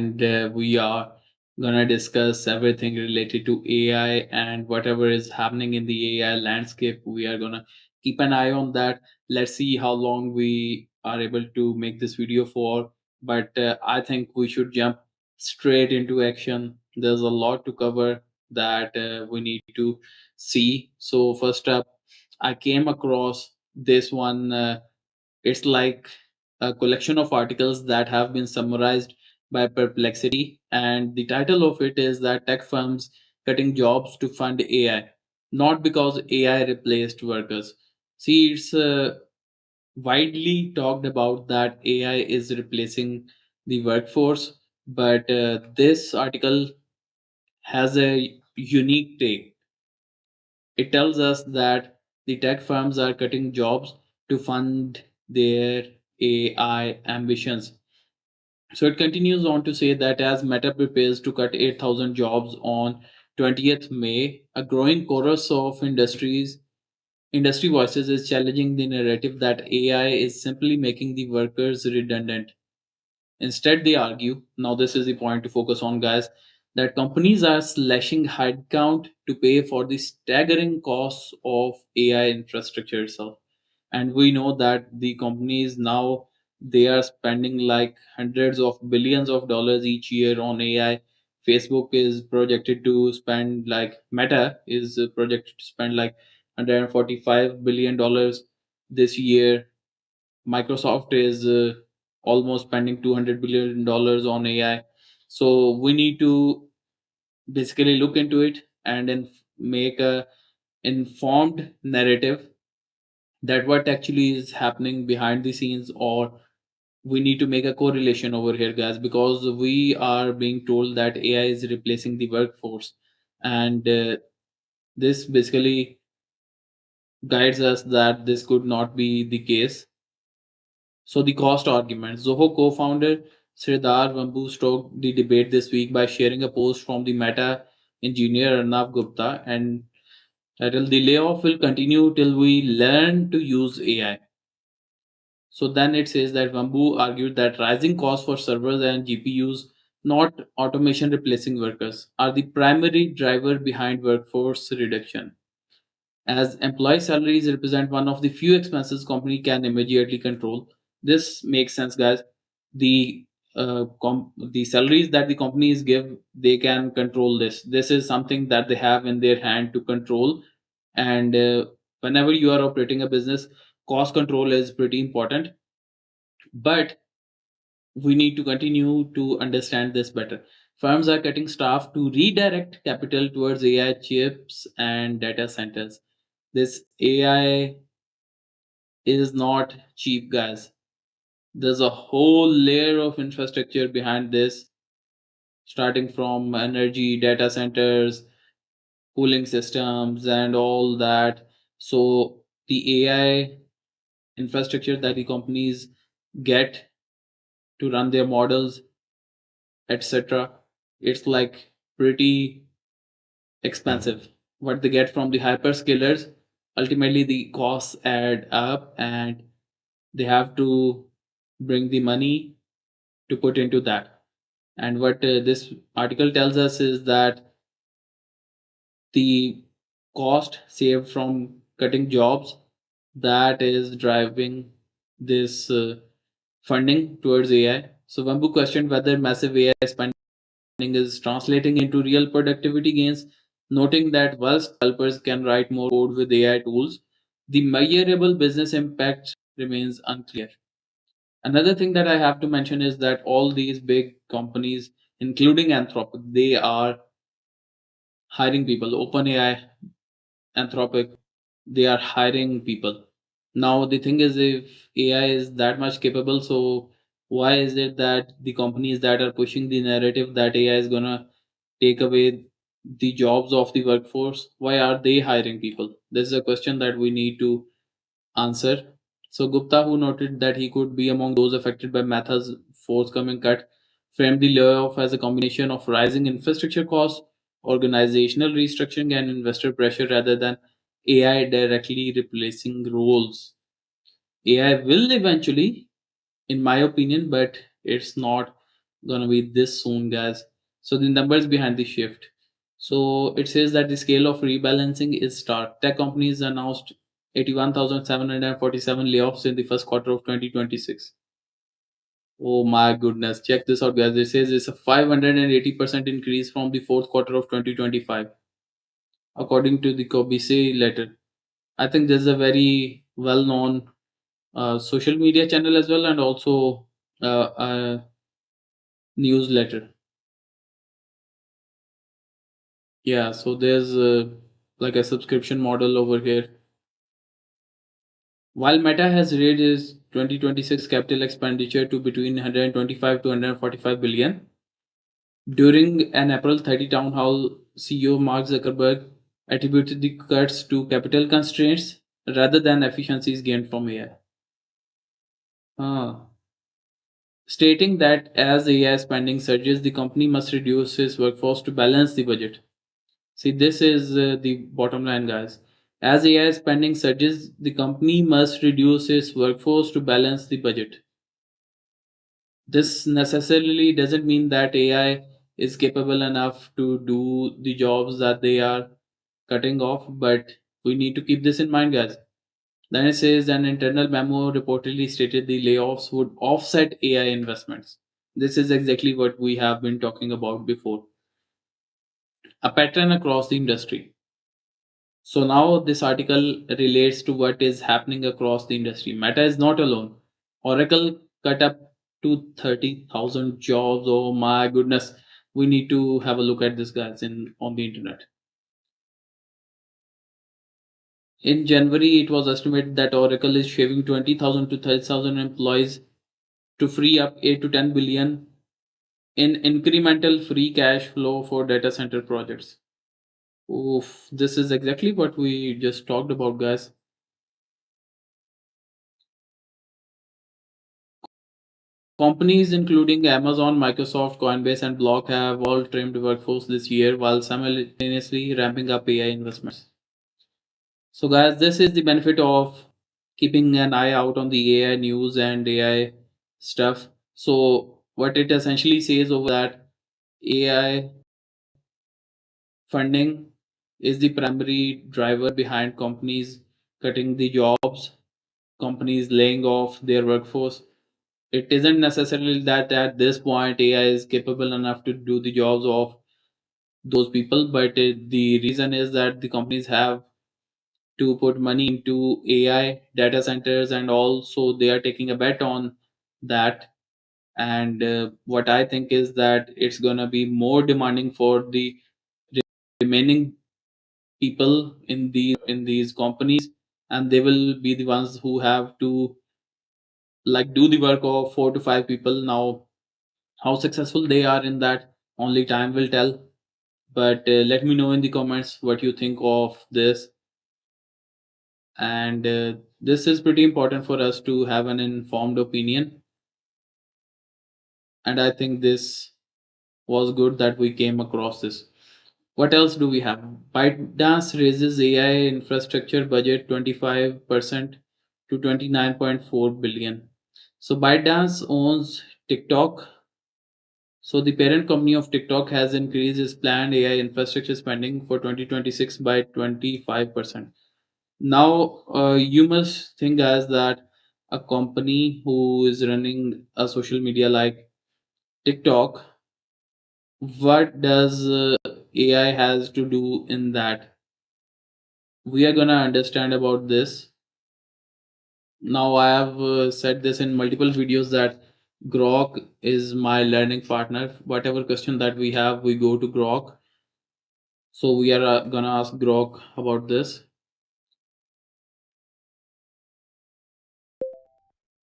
and we are gonna discuss everything related to AI and whatever is happening in the AI landscape. We are gonna keep an eye on that. Let's see how long we are able to make this video for. But I think we should jump straight into action. There's a lot to cover that we need to see. So first up, I came across this one. It's like a collection of articles that have been summarized by Perplexity, and the title of it is that tech firms cutting jobs to fund AI, not because AI replaced workers. See, it's widely talked about that AI is replacing the workforce, but this article has a unique take. It tells us that the tech firms are cutting jobs to fund their AI ambitions. So it continues on to say that as Meta prepares to cut 8,000 jobs on 20th May, a growing chorus of industry voices is challenging the narrative that AI is simply making the workers redundant. Instead, they argue, now this is the point to focus on, guys, that companies are slashing headcount to pay for the staggering costs of AI infrastructure itself. And we know that the companies now they are spending like hundreds of billions of dollars each year on AI. Facebook is projected to spend like Meta is projected to spend like $145 billion this year. Microsoft is almost spending $200 billion on AI. So we need to basically look into it and then make a informed narrative that what actually is happening behind the scenes, or we need to make a correlation over here, guys, because we are being told that AI is replacing the workforce, and this basically guides us that this could not be the case. So the cost argument. Zoho co-founder Sridhar Vambu stoked the debate this week by sharing a post from the Meta engineer Arnav Gupta and titled "The layoff will continue till we learn to use AI." So then it says that Vambu argued that rising costs for servers and GPUs, not automation replacing workers, are the primary driver behind workforce reduction, as employee salaries represent one of the few expenses company can immediately control. This makes sense, guys. The salaries that the companies give, they can control this. This is something that they have in their hand to control, and whenever you are operating a business, cost control is pretty important. But we need to continue to understand this better. Firms are cutting staff to redirect capital towards AI chips and data centers. This AI is not cheap, guys. There's a whole layer of infrastructure behind this, starting from energy, data centers, cooling systems, and all that. So, the AI infrastructure that the companies get to run their models, etc., it's like pretty expensive. What they get from the hyperscalers, ultimately, the costs add up and they have to bring the money to put into that. And what this article tells us is that the cost saved from cutting jobs, that is driving this funding towards AI. So Vambu questioned whether massive AI spending is translating into real productivity gains, noting that whilst developers can write more code with AI tools, the measurable business impact remains unclear. Another thing that I have to mention is that all these big companies, including Anthropic, they are hiring people. OpenAI, Anthropic, they are hiring people. Now the thing is, if AI is that much capable, so why is it that the companies that are pushing the narrative that AI is gonna take away the jobs of the workforce, why are they hiring people? This is a question that we need to answer. So Gupta, who noted that he could be among those affected by Meta's forthcoming cut, framed the layoff as a combination of rising infrastructure costs, organizational restructuring, and investor pressure rather than AI directly replacing roles. AI will eventually, in my opinion, but it's not. gonna be this soon, guys. So the numbers behind the shift. So it says that the scale of rebalancing is stark. Tech companies announced 81,747 layoffs in the first quarter of 2026. Oh my goodness. Check this out, guys. It says it's a 580% increase from the fourth quarter of 2025, according to the Kobise letter. I think this is a very well known social media channel as well, and also a newsletter. Yeah, so there's like a subscription model over here. While Meta has raised its 2026 capital expenditure to between 125 to 145 billion, during an April 30 town hall, CEO Mark Zuckerberg attributed the cuts to capital constraints rather than efficiencies gained from AI. Ah. Stating that as AI spending surges, the company must reduce its workforce to balance the budget. See, this is the bottom line, guys. As AI spending surges, the company must reduce its workforce to balance the budget. This necessarily doesn't mean that AI is capable enough to do the jobs that they are cutting off, but we need to keep this in mind, guys. Then it says an internal memo reportedly stated the layoffs would offset AI investments. This is exactly what we have been talking about before. A pattern across the industry. So now this article relates to what is happening across the industry. Meta is not alone. Oracle cut up to 30,000 jobs. Oh my goodness. We need to have a look at this, guys, in on the internet. In January, it was estimated that Oracle is shaving 20,000 to 30,000 employees to free up 8 to 10 billion in incremental free cash flow for data center projects. Oof, this is exactly what we just talked about, guys. Companies including Amazon, Microsoft, Coinbase, and Block have all trimmed workforce this year while simultaneously ramping up AI investments. So, guys, this is the benefit of keeping an eye out on the AI news and AI stuff. So, what it essentially says over that AI funding is the primary driver behind companies cutting the jobs, companies laying off their workforce. It isn't necessarily that at this point AI is capable enough to do the jobs of those people, but the reason is that the companies have to put money into AI data centers, and also they are taking a bet on that. And what I think is that it's gonna be more demanding for the remaining people in these companies, and they will be the ones who have to like do the work of 4 to 5 people. Now how successful they are in that, only time will tell. But let me know in the comments what you think of this. And this is pretty important for us to have an informed opinion. And I think this was good that we came across this. What else do we have? ByteDance raises AI infrastructure budget 25% to 29.4 billion. So ByteDance owns TikTok. So the parent company of TikTok has increased its planned AI infrastructure spending for 2026 by 25%. Now, you must think as that a company who is running a social media like TikTok, what does AI has to do in that? We are gonna understand about this. Now, I have said this in multiple videos that Grok is my learning partner. Whatever question that we have, we go to Grok. So we are gonna ask Grok about this.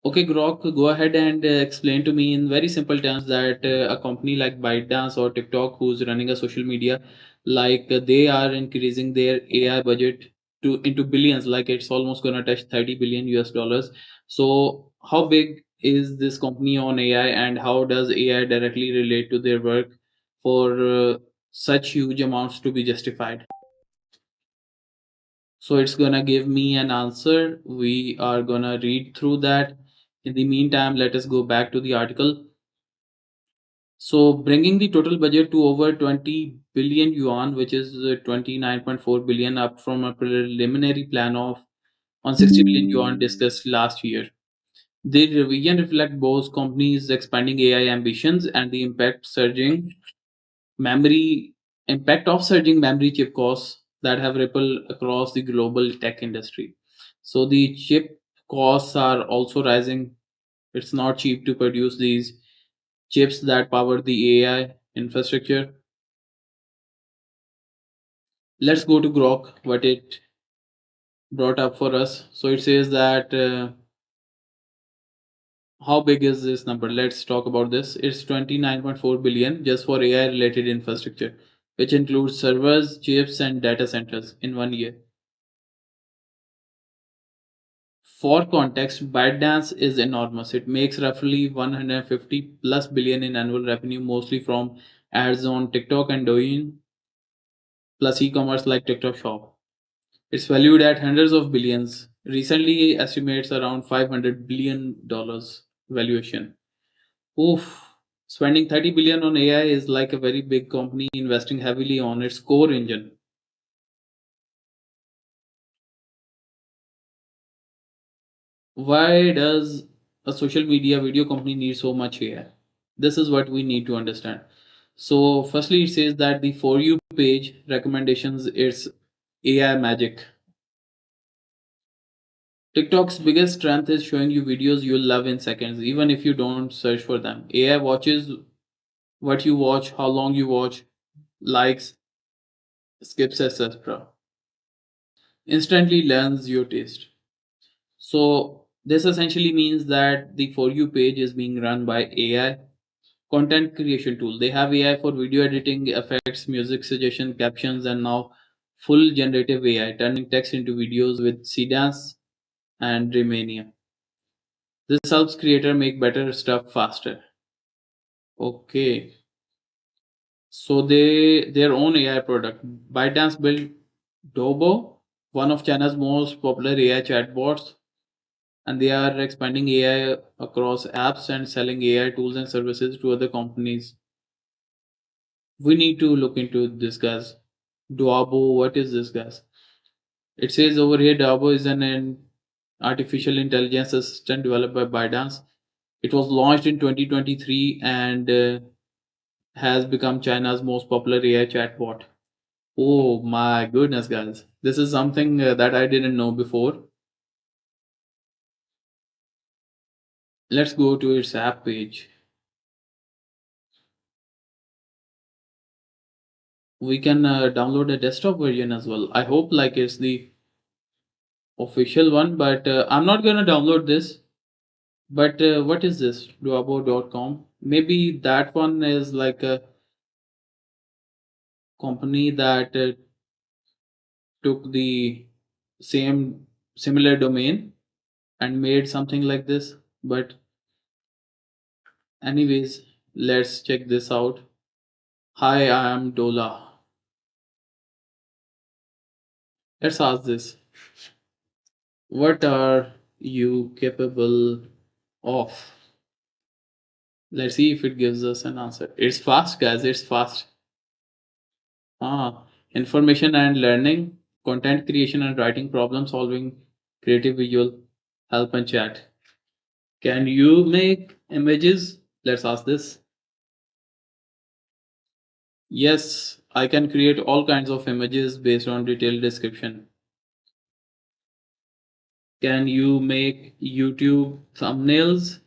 Okay, Grok, go ahead and explain to me in very simple terms that a company like ByteDance or TikTok, who's running a social media, like they are increasing their AI budget to into billions, like it's almost gonna touch 30 billion US dollars. So, how big is this company on AI, and how does AI directly relate to their work for such huge amounts to be justified? So it's gonna give me an answer. We are gonna read through that. In the meantime, let us go back to the article. So bringing the total budget to over 20 billion yuan, which is 29.4 billion, up from a preliminary plan of on 60 billion yuan discussed last year. The revision reflects both companies' expanding AI ambitions and the memory impact of surging memory chip costs that have rippled across the global tech industry. So the chip costs are also rising. It's not cheap to produce these chips that power the AI infrastructure. Let's go to Grok, what it brought up for us. So it says that how big is this number? Let's talk about this. It's 29.4 billion just for AI related infrastructure, which includes servers, chips, and data centers in 1 year. For context, ByteDance is enormous. It makes roughly 150 plus billion in annual revenue, mostly from ads on TikTok and Douyin, plus e-commerce like TikTok Shop. It's valued at hundreds of billions. Recently, estimates around $500 billion valuation. Oof. Spending 30 billion on AI is like a very big company investing heavily on its core engine. Why does a social media video company need so much AI? This is what we need to understand. So, firstly, it says that the For You page recommendations it's AI magic. TikTok's biggest strength is showing you videos you'll love in seconds, even if you don't search for them. AI watches what you watch, how long you watch, likes, skips, etc. Instantly learns your taste. So this essentially means that the For You page is being run by AI content creation tool. They have AI for video editing, effects, music suggestion, captions, and now full generative AI, turning text into videos with Cdance and Remania. This helps creator make better stuff faster. Okay. So their own AI product. ByteDance built Doubao, one of China's most popular AI chatbots, and they are expanding AI across apps and selling AI tools and services to other companies. We need to look into this, guys. Duabo, what is this, guys? It says over here Duabo is an artificial intelligence assistant developed by ByteDance. It was launched in 2023 and has become China's most popular AI chatbot. Oh my goodness, guys. This is something that I didn't know before. Let's go to its app page. We can download a desktop version as well. I hope like it's the official one, but I'm not gonna download this. But what is this? Duabo.com. Maybe that one is like a company that took the same similar domain and made something like this. But anyways, let's check this out. Hi, I am Dola. Let's ask this. What are you capable of? Let's see if it gives us an answer. It's fast, guys. It's fast. Information and learning, content creation and writing, problem solving, creative visual, help and chat. Can you make images? Let's ask this. Yes, I can create all kinds of images based on detailed description. Can you make YouTube thumbnails?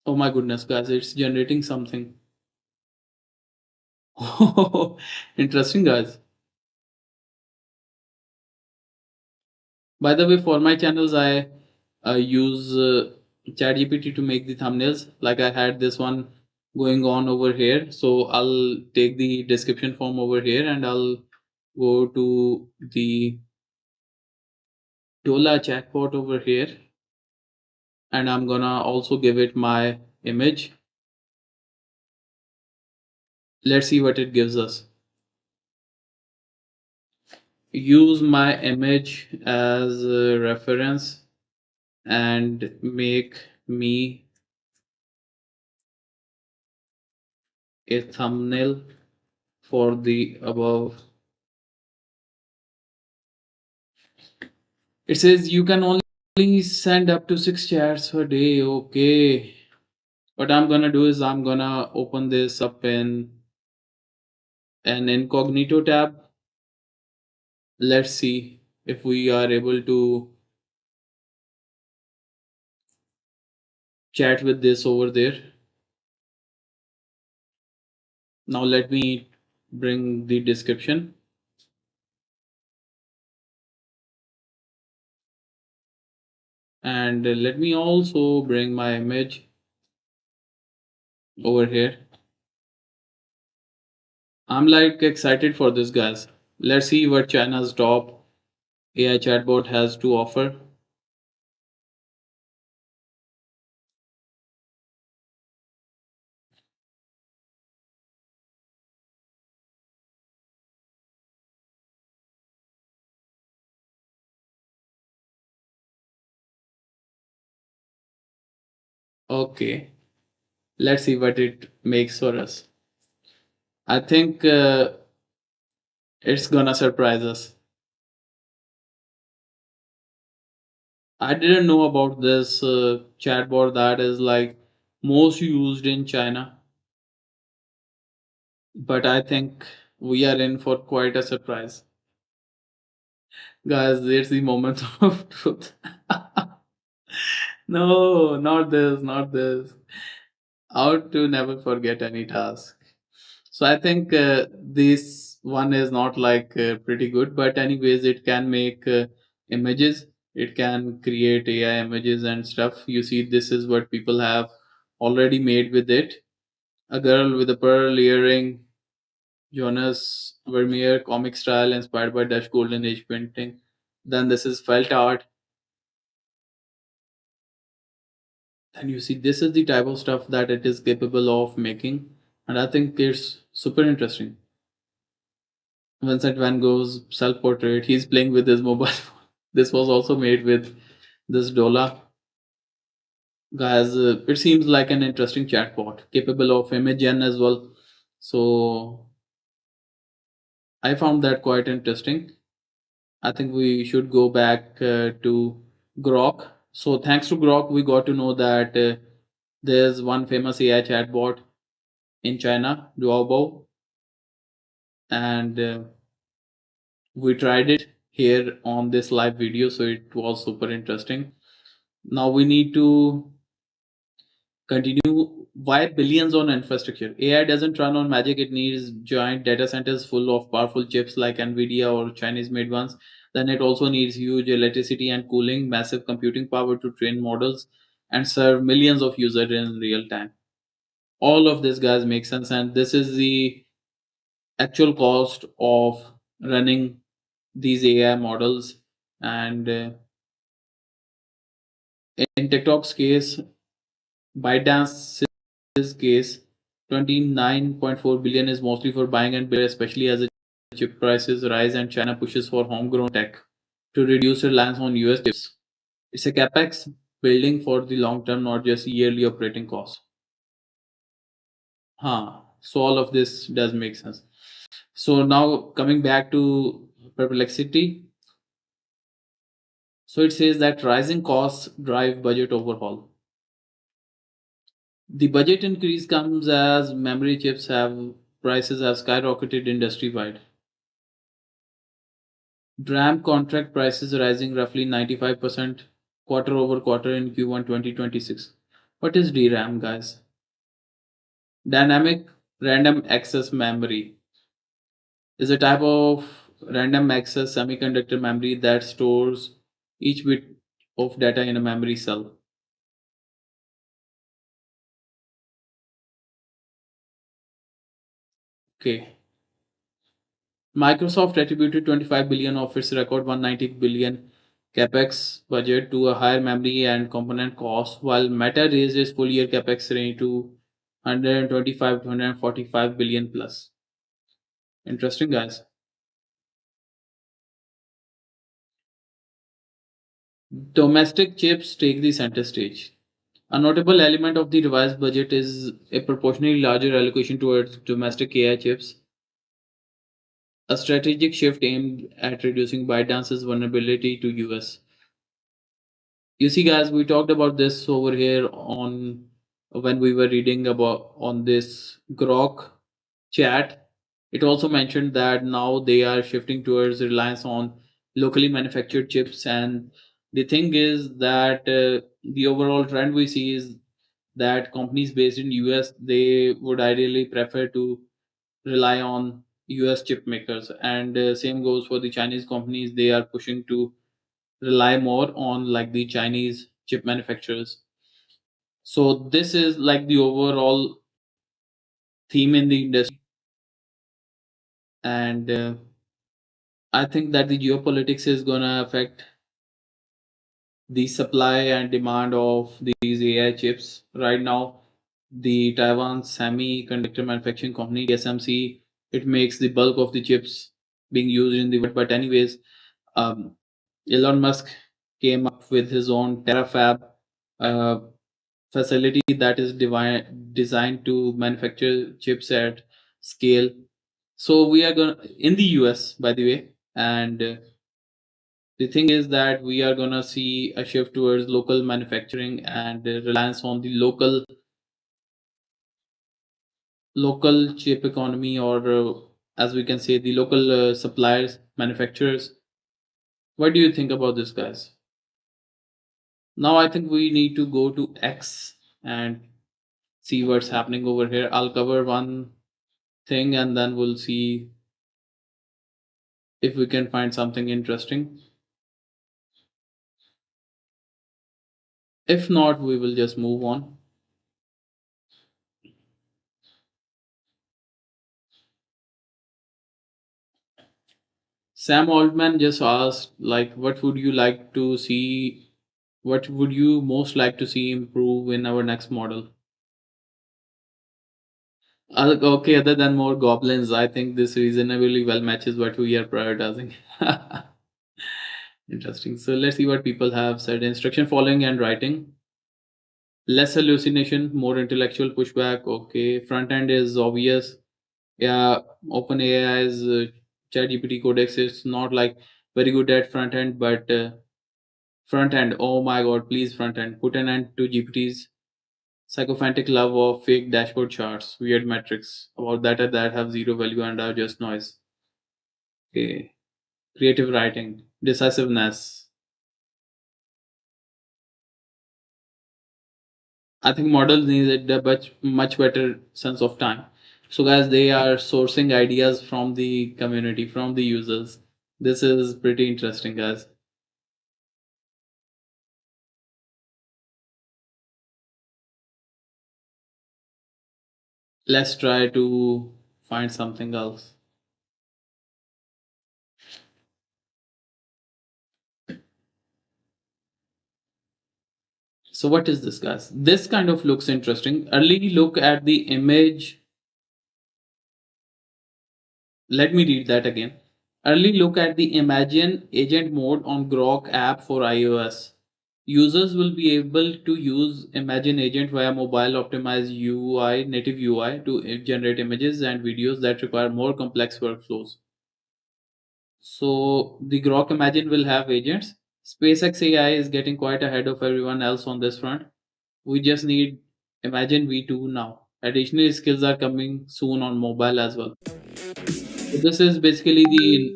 Oh my goodness, guys, it's generating something. Interesting, guys. By the way, for my channels, I use ChatGPT to make the thumbnails. Like I had this one going on over here. So I'll take the description form over here and I'll go to the Dola chatbot over here and I'm gonna also give it my image. Let's see what it gives us. Use my image as a reference and make me a thumbnail for the above. It says you can only send up to 6 chats per day. Okay. What I'm gonna do is I'm gonna open this up in an incognito tab. Let's see if we are able to chat with this over there. Now let me bring the description, and let me also bring my image over here. I'm like excited for this, guys. Let's see what China's top AI chatbot has to offer. Okay, let's see what it makes for us. I think it's gonna surprise us. I didn't know about this chatbot that is like most used in China, but I think we are in for quite a surprise. Guys, there's the moment of truth. No, not this, not this. How to never forget any task. So I think this one is not like pretty good, but anyways, it can make images. It can create AI images and stuff. You see, this is what people have already made with it. A girl with a pearl earring, Jonas Vermeer comic style inspired by Dutch Golden Age painting. Then this is felt art. And you see, this is the type of stuff that it is capable of making. And I think it's super interesting. Vincent van Gogh's self portrait, he's playing with his mobile phone. This was also made with this Dola. Guys, it seems like an interesting chatbot capable of image gen as well. So I found that quite interesting. I think we should go back to Grok. So thanks to Grok, we got to know that there's one famous AI chatbot in China, Duobo, and we tried it here on this live video, so it was super interesting. Now we need to continue. Why billions on infrastructure? AI doesn't run on magic. It needs giant data centers full of powerful chips like Nvidia or Chinese made ones. Then it also needs huge electricity and cooling, massive computing power to train models and serve millions of users in real time. All of this, guys, makes sense, and this is the actual cost of running these AI models. And in TikTok's case, ByteDance's case, 29.4 billion is mostly for buying and build, especially as the chip prices rise and China pushes for homegrown tech to reduce reliance on US chips. It's a capex building for the long term, not just yearly operating costs. Huh. So all of this does make sense. So now coming back to perplexity. So it says that rising costs drive budget overhaul. The budget increase comes as memory chips have prices have skyrocketed industry wide. DRAM contract prices rising roughly 95% quarter over quarter in Q1 2026. What is DRAM, guys? Dynamic random access memory is a type of random access semiconductor memory that stores each bit of data in a memory cell. Okay. Microsoft attributed 25 billion of its record 190 billion capex budget to a higher memory and component cost, while Meta raised its full year capex range to 125 to 145 billion plus. Interesting, guys. Domestic chips take the center stage. A notable element of the revised budget is a proportionally larger allocation towards domestic AI chips, a strategic shift aimed at reducing ByteDance's vulnerability to US. You see, guys, we talked about this over here on when we were reading about on this Grok chat. It also mentioned that now they are shifting towards reliance on locally manufactured chips, and the thing is that the overall trend we see is that companies based in US they would ideally prefer to rely on US chip makers, and same goes for the Chinese companies. They are pushing to rely more on like the Chinese chip manufacturers. So this is like the overall theme in the industry, and I think that the geopolitics is gonna affect the supply and demand of these AI chips. Right now, the Taiwan Semiconductor Manufacturing Company (TSMC) it makes the bulk of the chips being used in the world. But anyways, um, Elon Musk came up with his own terafab uh, facility that is designed to manufacture chips at scale. So we are going to in the US, by the way, and the thing is that we are going to see a shift towards local manufacturing and reliance on the local chip economy, or as we can say, the local suppliers, manufacturers. What do you think about this, guys? Now I think we need to go to X and see what's happening over here. I'll cover one thing and then we'll see if we can find something interesting. If not, we will just move on. Sam Altman just asked, like, what would you most like to see improve in our next model? Okay, other than more goblins, I think this reasonably well matches what we are prioritizing. Interesting. So let's see what people have said. Instruction following and writing. Less hallucination, more intellectual pushback. Okay. Front end is obvious. Yeah, OpenAI's ChatGPT Codex is not like very good at front end, but front end. Oh my God! Please front end. Put an end to GPT's sycophantic love of fake dashboard charts, weird metrics about data that have zero value and are just noise. Okay. Creative writing, decisiveness. I think models need a much better sense of time. So guys, they are sourcing ideas from the community, from the users. This is pretty interesting, guys. Let's try to find something else. So what is this, guys? This kind of looks interesting. Early look at the image. Let me read that again. Early look at the Imagine Agent mode on Grok app for iOS. Users will be able to use Imagine Agent via mobile optimized UI, native UI to generate images and videos that require more complex workflows. So the Grok Imagine will have agents. SpaceX AI is getting quite ahead of everyone else on this front. We just need Imagine V2 now. Additional skills are coming soon on mobile as well. So this is basically the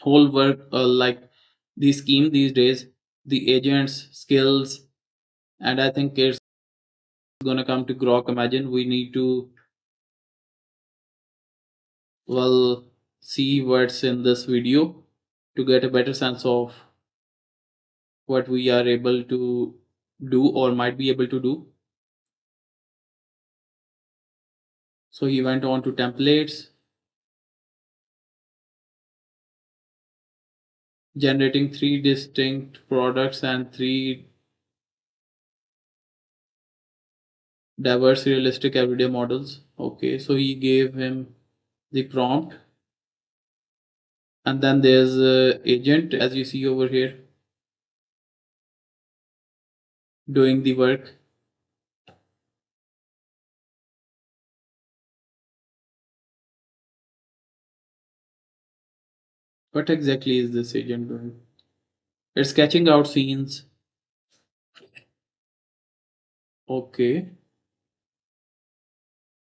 whole work, like the scheme these days, the agents, skills, and I think it's gonna come to Grok. Imagine we need to well see what's in this video to get a better sense of what we are able to do or might be able to do. So he went on to templates, generating three distinct products and three diverse realistic everyday models. Okay, so he gave him the prompt, and then there's agent as you see over here. doing the work. What exactly is this agent doing? It's sketching out scenes. Okay.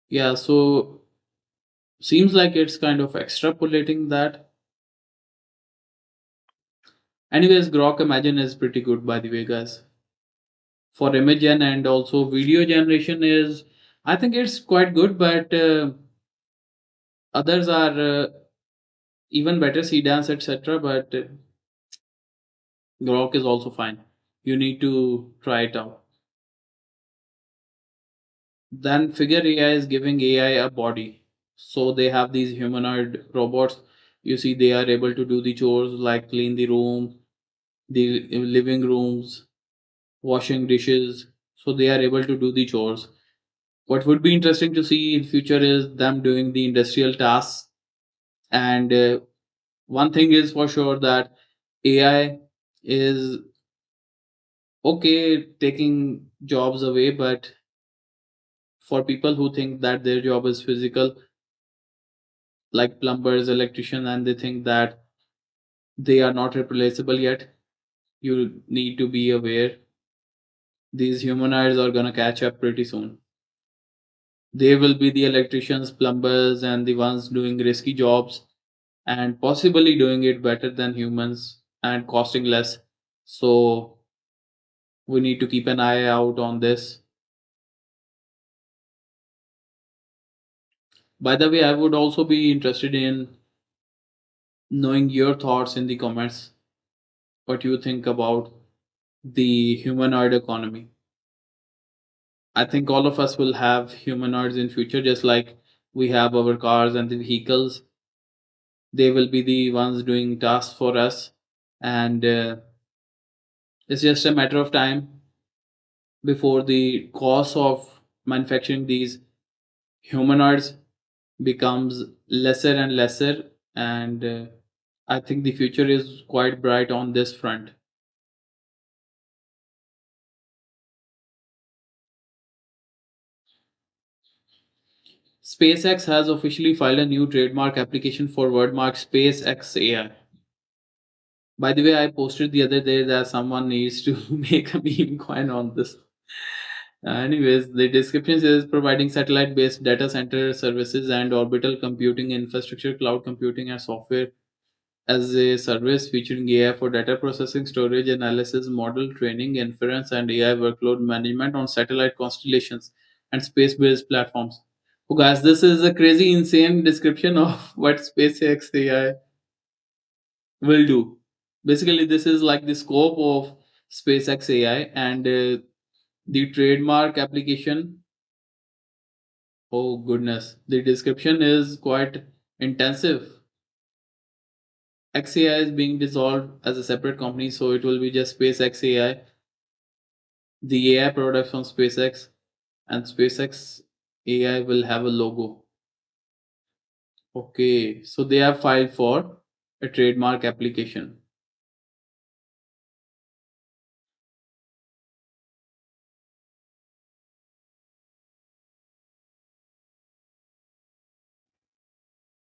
Yeah, so seems like it's kind of extrapolating that. Anyways, Grok Imagine is pretty good, by the way, guys. For image and also video generation is, I think it's quite good, but others are even better, Dance, etc. But Grok is also fine. You need to try it out. Then Figure AI is giving AI a body. So they have these humanoid robots. You see, they are able to do the chores like clean the room, the living rooms, washing dishes. So they are able to do the chores. What would be interesting to see in future is them doing the industrial tasks. And one thing is for sure that AI is okay taking jobs away, but for people who think that their job is physical, like plumbers, electricians, and they think that they are not replaceable yet, you need to be aware these humanoids are gonna catch up pretty soon. They will be the electricians, plumbers, and the ones doing risky jobs and possibly doing it better than humans and costing less. So we need to keep an eye out on this. By the way, I would also be interested in knowing your thoughts in the comments, what you think about the humanoid economy. I think all of us will have humanoids in future, just like we have our cars and the vehicles. They will be the ones doing tasks for us, and it's just a matter of time before the cost of manufacturing these humanoids becomes lesser and lesser. And I think the future is quite bright on this front. SpaceX has officially filed a new trademark application for wordmark SpaceX AI. By the way, I posted the other day that someone needs to make a meme coin on this. Anyways, the description says providing satellite based data center services and orbital computing infrastructure, cloud computing, and software as a service featuring AI for data processing, storage, analysis, model training, inference, and AI workload management on satellite constellations and space based platforms. Oh, guys, this is a crazy, insane description of what SpaceX AI will do. Basically, this is like the scope of SpaceX AI and the trademark application. Oh, goodness. The description is quite intensive. XAI is being dissolved as a separate company, so it will be just SpaceX AI, the AI products from SpaceX, and SpaceX AI will have a logo. Okay, so they have filed for a trademark application.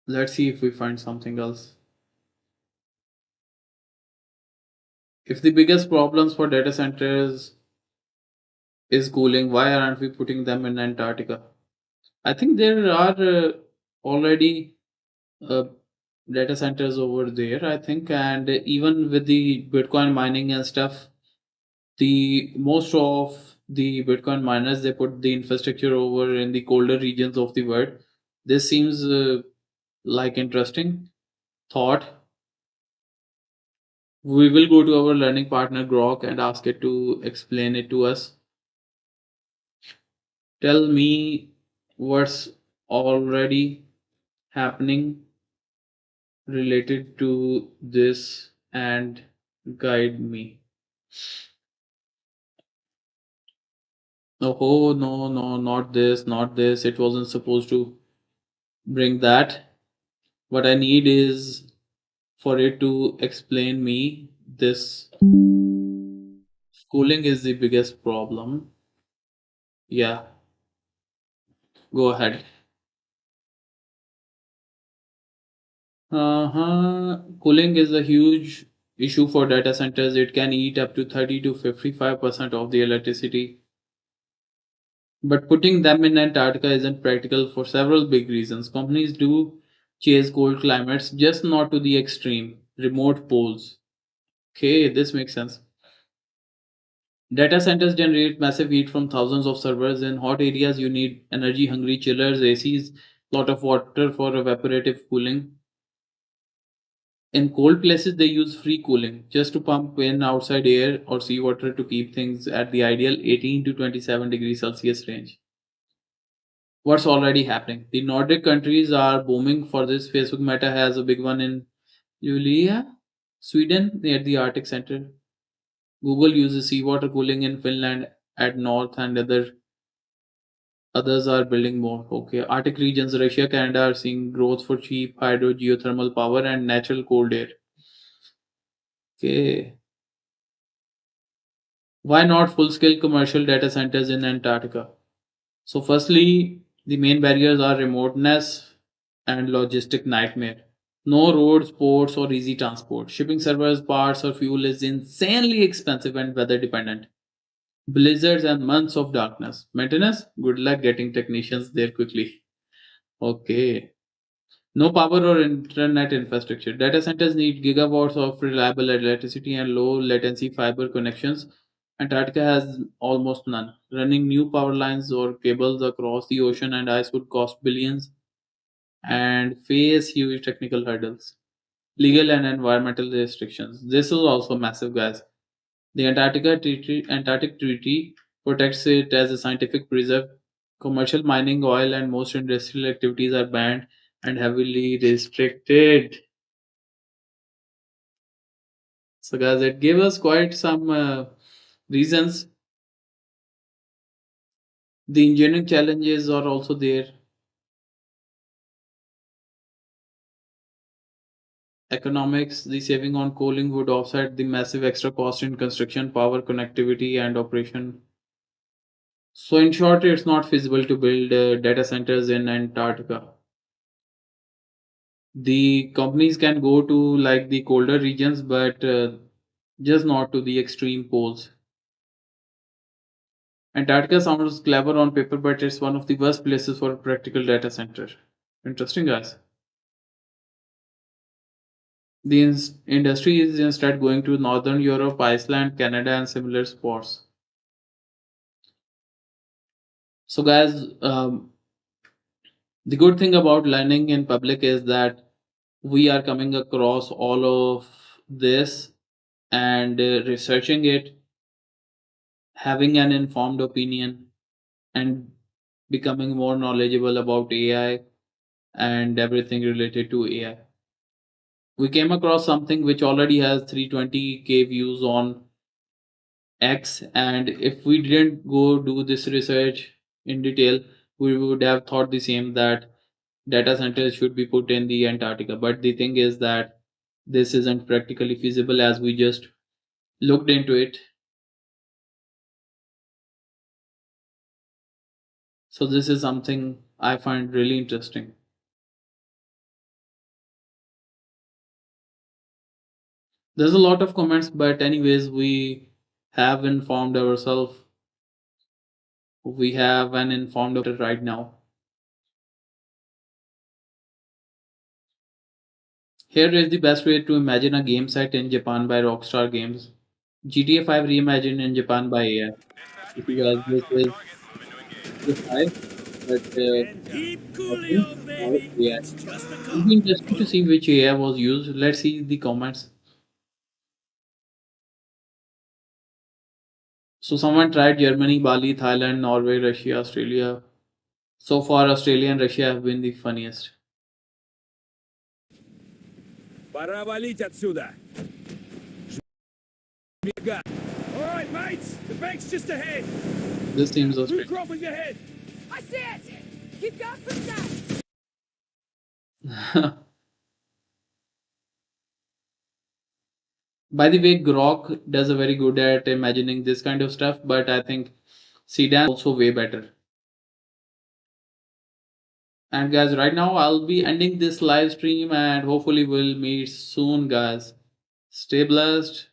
Let's see if we find something else. If the biggest problems for data centers is cooling, why aren't we putting them in Antarctica? I think there are already uh, data centers over there, I think, and even with the Bitcoin mining and stuff, the most of the Bitcoin miners they put the infrastructure over in the colder regions of the world. This seems like interesting thought. We will go to our learning partner Grok and ask it to explain it to us. Tell me what's already happening related to this and guide me. Oh no, no, not this, not this. It wasn't supposed to bring that. What I need is for it to explain me this Cooling is the biggest problem. Yeah, go ahead. Cooling is a huge issue for data centers. It can eat up to 30 to 55% of the electricity. But putting them in Antarctica isn't practical for several big reasons. Companies do chase cold climates, just not to the extreme, remote poles. Okay, this makes sense. Data centers generate massive heat from thousands of servers. In hot areas, you need energy hungry chillers, ACs, lot of water for evaporative cooling. In cold places, they use free cooling just to pump in outside air or seawater to keep things at the ideal 18 to 27 degrees Celsius range. What's already happening? The Nordic countries are booming for this. Facebook Meta has a big one in Luleå, Sweden, near the Arctic Center. Google uses seawater cooling in Finland at north, and others are building more. Okay, Arctic regions, Russia, Canada are seeing growth for cheap hydro geothermal power and natural cold air. Okay, why not full scale commercial data centers in Antarctica? So, firstly, the main barriers are remoteness and logistic nightmare. No roads, ports, or easy transport. Shipping servers, parts, or fuel is insanely expensive and weather dependent. Blizzards and months of darkness. Maintenance? Good luck getting technicians there quickly. Okay. No power or internet infrastructure. Data centers need gigawatts of reliable electricity and low latency fiber connections. Antarctica has almost none. Running new power lines or cables across the ocean and ice would cost billions and face huge technical hurdles. Legal and environmental restrictions. This is also massive, guys. The Antarctic Treaty protects it as a scientific preserve. Commercial mining, oil, and most industrial activities are banned and heavily restricted. So, guys, it gave us quite some reasons. The engineering challenges are also there. Economics, the saving on cooling would offset the massive extra cost in construction, power, connectivity, and operation. So, in short, it's not feasible to build data centers in Antarctica. The companies can go to like the colder regions, but just not to the extreme poles. Antarctica sounds clever on paper, but it's one of the worst places for a practical data center. Interesting, guys. The industry is instead going to Northern Europe, Iceland, Canada, and similar spots. So, guys, the good thing about learning in public is that we are coming across all of this and researching it, having an informed opinion, and becoming more knowledgeable about AI and everything related to AI. We came across something which already has 320K views on X, and if we didn't go do this research in detail, we would have thought the same that data centers should be put in the Antarctica. But the thing is that this isn't practically feasible as we just looked into it. So, this is something I find really interesting. There's a lot of comments, but, anyways, we have informed ourselves. We have an informed right now. Here is the best way to imagine a game set in Japan by Rockstar Games. GTA 5 reimagined in Japan by AI. If you guys, this is GTA 5, but Keep imagine coolio, how baby. AI. It's just a It'll call. be interesting to see which AI was used. Let's see the comments. So someone tried Germany, Bali, Thailand, Norway, Russia, Australia. So far, Australia and Russia have been the funniest. Пора валить отсюда. Бега. All right, mates. The bank's just ahead. This seems Blue Australia. cropping ahead. I see it. Keep going for that. By the way, Grok does a very good at imagining this kind of stuff, but I think Sedan also way better. And guys, right now I'll be ending this live stream and hopefully we'll meet soon, guys. Stay blessed.